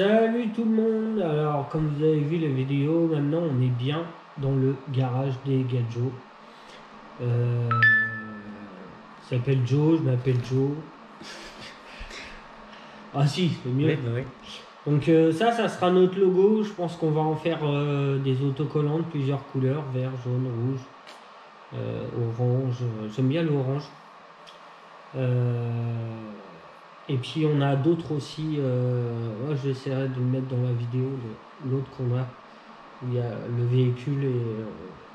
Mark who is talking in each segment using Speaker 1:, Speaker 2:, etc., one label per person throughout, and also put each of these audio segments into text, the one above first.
Speaker 1: Salut tout le monde. Alors comme vous avez vu la vidéo, maintenant on est bien dans le garage des Gadjo. Ça s'appelle Joe, je m'appelle Joe. Ah si, c'est mieux.
Speaker 2: Oui, bah oui.
Speaker 1: Donc ça sera notre logo. Je pense qu'on va en faire des autocollants de plusieurs couleurs, vert, jaune, rouge, orange. J'aime bien l'orange. Et puis on a d'autres aussi. Moi j'essaierai de le mettre dans la vidéo, l'autre qu'on a, où il y a le véhicule et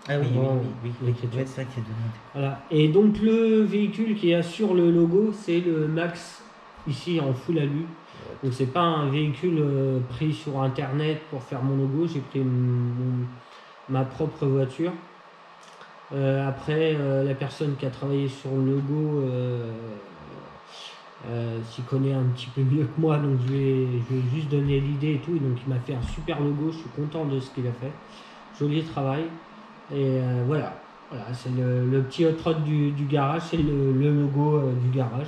Speaker 2: Ah oui,
Speaker 1: avant,
Speaker 2: oui,
Speaker 1: l'écriture.
Speaker 2: ouais, c'est ça qui est demandé.
Speaker 1: Voilà. Et donc le véhicule qui est sur le logo, c'est le Max, ici en full alu. Donc c'est pas un véhicule pris sur internet pour faire mon logo. J'ai pris ma propre voiture. Après, la personne qui a travaillé sur le logo s'y connaît un petit peu mieux que moi, donc je lui ai juste donné l'idée et tout, et donc il m'a fait un super logo. Je suis content de ce qu'il a fait, joli travail. Et voilà, c'est le petit hot rod du garage, c'est le logo du garage.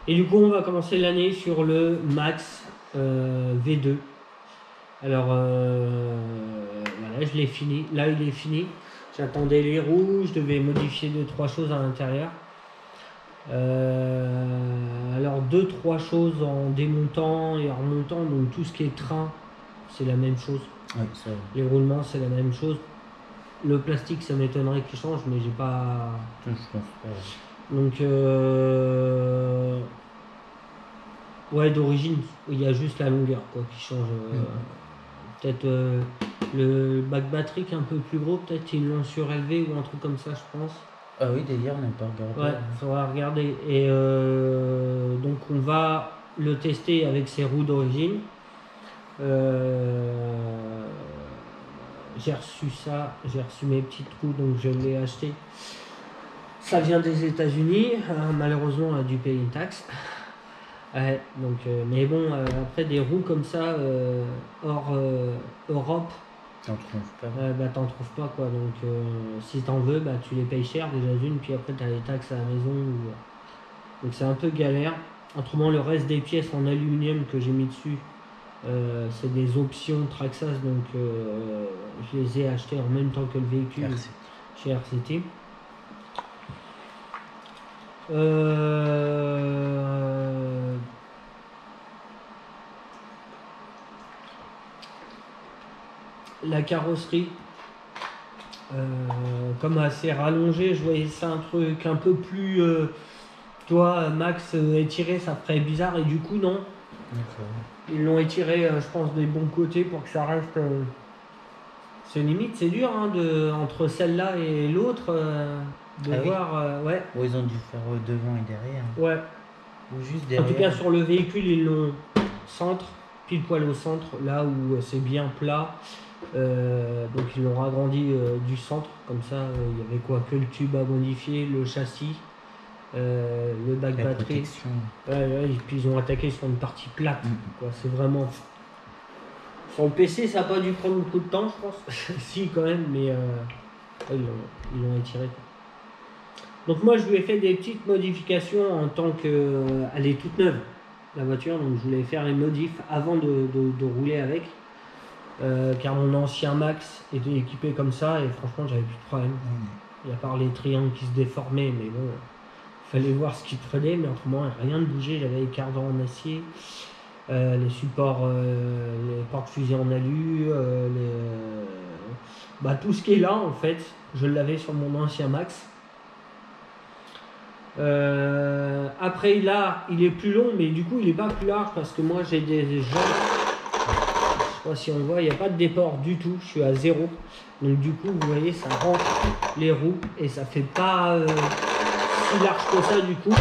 Speaker 1: Et du coup on va commencer l'année sur le Max V2. Alors voilà, je l'ai fini, là il est fini. J'attendais les roues, je devais modifier 2-3 choses à l'intérieur. Alors 2-3 choses en démontant et en remontant, donc tout ce qui est train, c'est la même chose.
Speaker 2: Oui, ça.
Speaker 1: Les roulements, c'est la même chose. Le plastique, ça m'étonnerait qu'il change, mais j'ai pas.
Speaker 2: Je pense pas.
Speaker 1: Donc ouais, d'origine, il y a juste la longueur quoi qui change. Peut-être le bac batterie qui est un peu plus gros, peut-être ils l'ont surélevé ou un truc comme ça, je pense.
Speaker 2: Ah oui, d'ailleurs, on n'a pas regardé.
Speaker 1: Ouais, il faudra regarder. Et donc on va le tester avec ses roues d'origine. J'ai reçu ça, j'ai reçu mes petites roues, donc je l'ai acheté. Ça vient des États-Unis, malheureusement on a dû payer une taxe. Ouais, donc, mais bon, après des roues comme ça, hors Europe,
Speaker 2: T'en trouves pas.
Speaker 1: bah t'en trouves pas quoi. Donc si t'en veux, bah tu les payes cher déjà d'une, puis après t'as les taxes à la maison. Donc c'est un peu galère. Autrement, le reste des pièces en aluminium que j'ai mis dessus, c'est des options Traxxas, donc je les ai achetées en même temps que le véhicule chez RCT. La carrosserie, comme assez rallongée, je voyais ça un truc un peu plus, toi Max, étiré, ça ferait bizarre, et du coup non. Ils l'ont étiré, je pense, des bons côtés pour que ça reste. C'est limite, c'est dur hein, entre celle-là et l'autre de voir. Ouais.
Speaker 2: Bon, ils ont dû faire devant et derrière.
Speaker 1: Ouais.
Speaker 2: Ou juste
Speaker 1: En
Speaker 2: derrière.
Speaker 1: tout cas, sur le véhicule, ils l'ont centre, pile poil au centre, là où c'est bien plat. Donc ils l'ont agrandi du centre, comme ça il y avait quoi que le tube à modifier, le châssis, le bac batterie. Et puis ils ont attaqué sur une partie plate. Quoi. C'est vraiment. Sur le PC, ça n'a pas dû prendre beaucoup de temps, je pense. Si, quand même, mais ils l'ont étiré. Quoi. Donc moi, je lui ai fait des petites modifications en tant que. Elle est toute neuve, la voiture, donc je voulais faire les modifs avant de rouler avec. Car mon ancien Max était équipé comme ça et franchement, j'avais plus de problème. Il y a part les triangles qui se déformaient, mais bon, il fallait voir ce qu'il prenait, mais autrement, rien ne bougeait. J'avais les cardans en acier. Les supports, les portes-fusées en alu, tout ce qui est là en fait, je l'avais sur mon ancien Max. Après là, il est plus long, mais du coup il est pas plus large parce que moi j'ai des jantes. Je sais pas si on voit, il n'y a pas de déport du tout, je suis à 0. Donc du coup, vous voyez, ça rentre les roues et ça fait pas si large que ça du coup.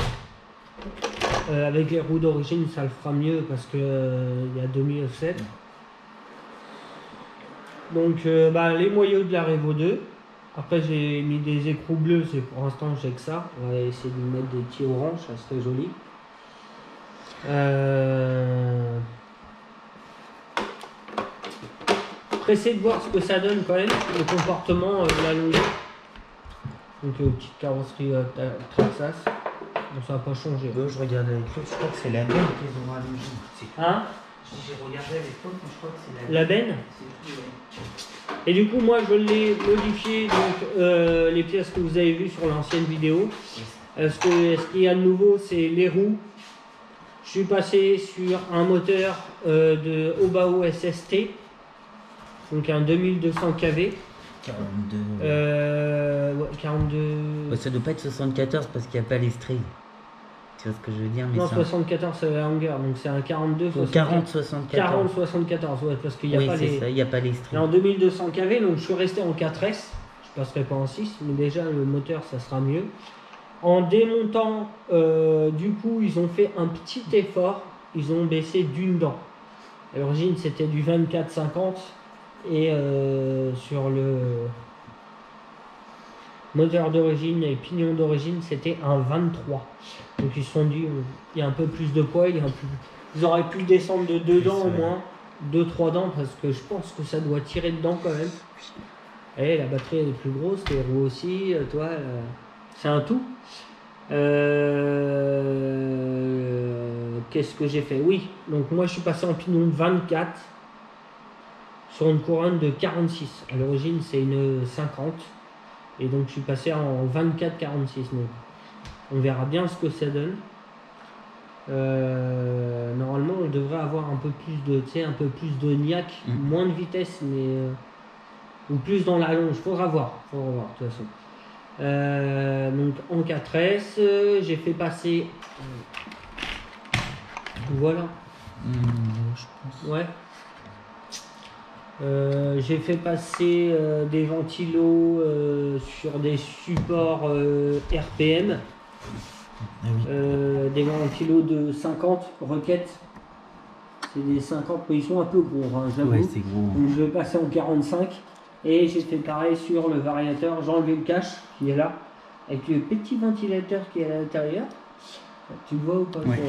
Speaker 1: Avec les roues d'origine, ça le fera mieux parce que il y a demi-offset. Donc, les moyeux de la Revo 2. Après, j'ai mis des écrous bleus, c'est pour l'instant, j'ai que ça. On va essayer de mettre des petits oranges, ça serait joli. Pressé de voir ce que ça donne quand même, le comportement de la longueur. Donc, petite carrosserie Traxxas. Bon, ça n'a pas changé.
Speaker 2: Je regarde avec l'autre, je crois que c'est la même qu'ils ont allongée.
Speaker 1: Hein?
Speaker 2: J'ai regardé à l'époque, mais je crois que c'est
Speaker 1: La benne.
Speaker 2: C'est tout, ouais.
Speaker 1: Et du coup, moi, je l'ai modifié, donc les pièces que vous avez vues sur l'ancienne vidéo. Ce qu'il y a de nouveau, c'est les roues. Je suis passé sur un moteur de Obao SST, donc un 2200 kV.
Speaker 2: 42.
Speaker 1: Ouais, 42.
Speaker 2: Ouais, ça doit pas être 74 parce qu'il n'y a pas les strays. Tu vois ce que je veux dire, mais
Speaker 1: Non,
Speaker 2: c'est
Speaker 1: 74 c'est la longueur, donc c'est un 42.
Speaker 2: 40 74.
Speaker 1: 40 74, ouais, parce qu'il n'y a
Speaker 2: Oui,
Speaker 1: pas
Speaker 2: c'est
Speaker 1: les.
Speaker 2: ça, il n'y a pas les
Speaker 1: Et
Speaker 2: strays.
Speaker 1: en 2200 kV, donc je suis resté en 4S. Je passerai pas en 6, mais déjà le moteur ça sera mieux. En démontant, du coup, ils ont fait un petit effort. Ils ont baissé d'une dent. À l'origine, c'était du 24-50 et sur le moteur d'origine et pignon d'origine, c'était un 23. Donc ils se sont dit, il y a un peu plus de poids, ils auraient pu descendre de 2 dents au moins, 2-3 dents, parce que je pense que ça doit tirer dedans quand même. Et la batterie elle est plus grosse, les roues aussi, toi, c'est un tout. Qu'est-ce que j'ai fait? Oui, donc moi je suis passé en pignon de 24 sur une couronne de 46. À l'origine c'est une 50. Et donc je suis passé en 24-46. Donc on verra bien ce que ça donne. Normalement on devrait avoir un peu plus de, un peu plus de niaque, moins de vitesse, mais ou plus dans la longe. Faudra voir de toute façon. Donc en 4S, j'ai fait passer. Voilà.
Speaker 2: Je pense.
Speaker 1: Ouais. J'ai fait passer des ventilos sur des supports RPM.
Speaker 2: Ah oui.
Speaker 1: Des ventilos de 50 requêtes. C'est des 50, mais ils sont un peu gros, hein, j'avoue.
Speaker 2: Ouais, c'est gros.
Speaker 1: Donc je vais passer en 45. Et j'ai fait pareil sur le variateur. J'ai enlevé le cache qui est là, avec le petit ventilateur qui est à l'intérieur. Tu le vois ou pas?
Speaker 2: Ouais.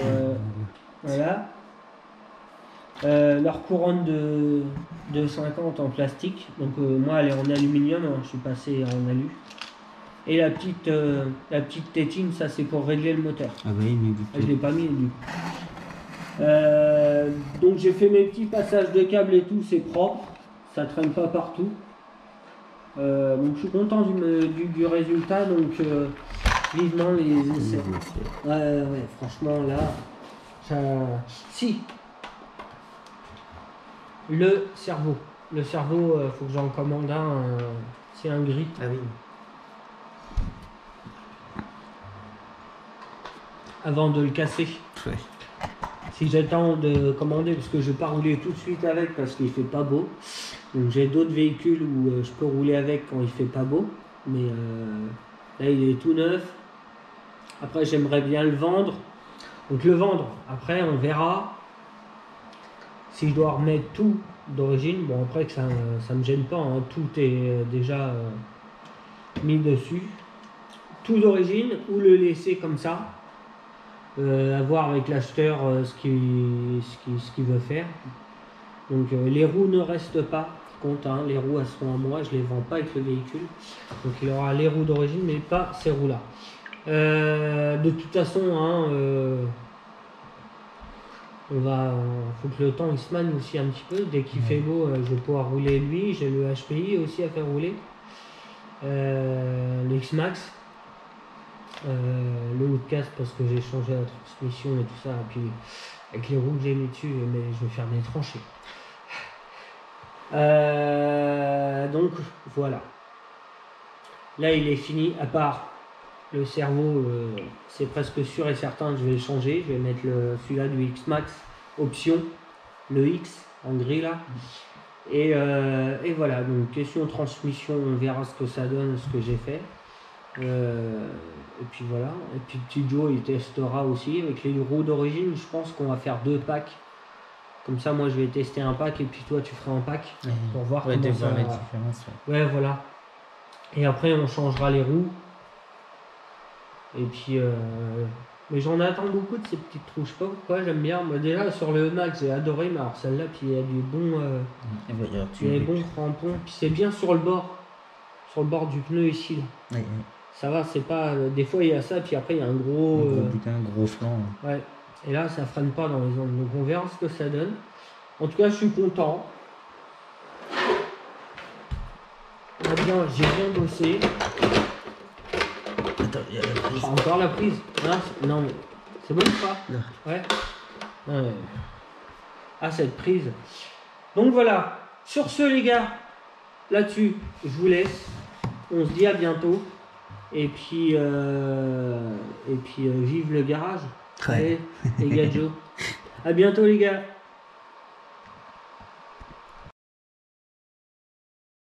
Speaker 1: Voilà. Leur couronne de 50 en plastique. Donc moi elle est en aluminium, hein, je suis passé en alu. Et la petite tétine, ça c'est pour régler le moteur.
Speaker 2: Ah oui, mais du
Speaker 1: Je
Speaker 2: coup.
Speaker 1: l'ai pas mis du coup. Donc j'ai fait mes petits passages de câbles et tout, c'est propre, ça traîne pas partout. Donc je suis content du résultat, donc vivement les essais. Ouais, franchement là, ça... Si, le cerveau, faut que j'en commande un, c'est un gris.
Speaker 2: Ah oui.
Speaker 1: Avant de le casser.
Speaker 2: Ouais.
Speaker 1: Si j'attends de commander, parce que je vais pas rouler tout de suite avec parce qu'il fait pas beau. Donc j'ai d'autres véhicules où je peux rouler avec quand il fait pas beau. Mais là il est tout neuf. Après j'aimerais bien le vendre. Donc le vendre, après on verra. Si je dois remettre tout d'origine, bon après que ça me gêne pas, hein. Tout est déjà mis dessus. Tout d'origine ou le laisser comme ça. À voir avec l'acheteur ce qu'il veut faire. Donc les roues ne restent pas, compte, hein, les roues elles seront à moi, je les vends pas avec le véhicule. Donc il aura les roues d'origine mais pas ces roues là. De toute façon, hein, faut que le temps il se manie aussi un petit peu. Dès qu'il fait beau, je vais pouvoir rouler lui. J'ai le HPI aussi à faire rouler. Le X-Max. Le haut de casse parce que j'ai changé la transmission et tout ça, et puis avec les roues que j'ai mis dessus, mais je vais faire des tranchées. Donc voilà, là il est fini, à part le cerveau, c'est presque sûr et certain que je vais le changer. Je vais mettre celui-là du X-Max option, le X en gris là, et voilà. Donc question transmission, on verra ce que ça donne, ce que j'ai fait. Et puis voilà, et puis petit Joe il testera aussi avec les roues d'origine. Je pense qu'on va faire 2 packs, comme ça moi je vais tester un pack et puis toi tu feras un pack pour voir comment ça va.
Speaker 2: La différence,
Speaker 1: ouais voilà, et après on changera les roues et puis mais j'en attends beaucoup de ces petites roues, je sais pas pourquoi, j'aime bien. Moi déjà sur le Max j'ai adoré, mais alors celle-là, puis il y a du bon il y a des bons crampons, puis c'est bien sur le bord du pneu ici là.
Speaker 2: Oui.
Speaker 1: Ça va, c'est pas. Des fois il y a ça, puis après il y a un gros.
Speaker 2: Gros flanc.
Speaker 1: Ouais, Et là, ça freine pas dans les angles. Donc on verra ce que ça donne. En tout cas, je suis content. J'ai bien bossé.
Speaker 2: Attends, il y a la prise.
Speaker 1: Ah, encore la prise. Non, mais c'est bon ou pas?
Speaker 2: Non.
Speaker 1: Ouais. Ouais. Ah, cette prise. Donc voilà. Sur ce, les gars, là-dessus, je vous laisse. On se dit à bientôt. Et puis vive le garage.
Speaker 2: Ouais.
Speaker 1: Allez, les gars Joe. À bientôt, les gars.